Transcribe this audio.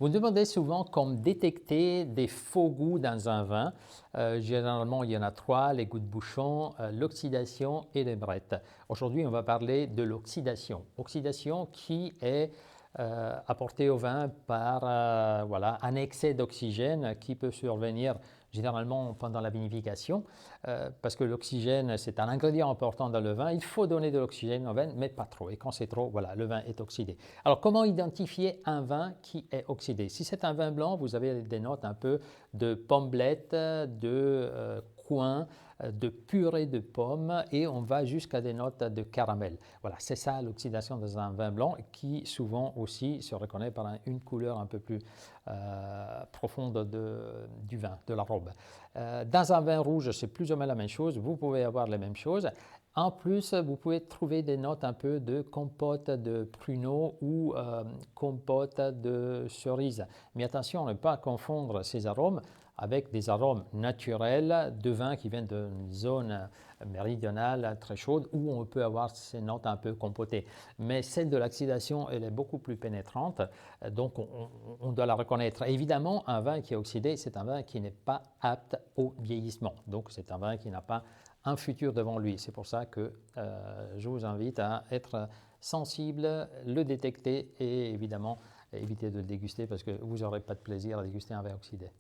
Vous me demandez souvent comment détecter des faux goûts dans un vin. Généralement, il y en a trois, les goûts de bouchon, l'oxydation et les brettes. Aujourd'hui, on va parler de l'oxydation. Oxydation qui est apportée au vin par voilà, un excès d'oxygène qui peut survenir généralement pendant la vinification, parce que l'oxygène, c'est un ingrédient important dans le vin. Il faut donner de l'oxygène au vin, mais pas trop. Et quand c'est trop, voilà, le vin est oxydé. Alors, comment identifier un vin qui est oxydé? Si c'est un vin blanc, vous avez des notes un peu de pommelette, de coin, de purée de pommes, et on va jusqu'à des notes de caramel. Voilà, c'est ça l'oxydation dans un vin blanc, qui souvent aussi se reconnaît par une couleur un peu plus profonde du vin, de la robe. Dans un vin rouge, c'est plus ou moins la même chose. Vous pouvez avoir les mêmes choses. En plus, vous pouvez trouver des notes un peu de compote de pruneau ou compote de cerise. Mais attention à ne pas confondre ces arômes avec des arômes naturels de vin qui viennent d'une zone méridionale très chaude où on peut avoir ces notes un peu compotées. Mais celle de l'oxydation, elle est beaucoup plus pénétrante, donc on doit la reconnaître. Évidemment, un vin qui est oxydé, c'est un vin qui n'est pas apte au vieillissement. Donc c'est un vin qui n'a pas un futur devant lui. C'est pour ça que je vous invite à être sensible, le détecter et évidemment éviter de le déguster parce que vous n'aurez pas de plaisir à déguster un vin oxydé.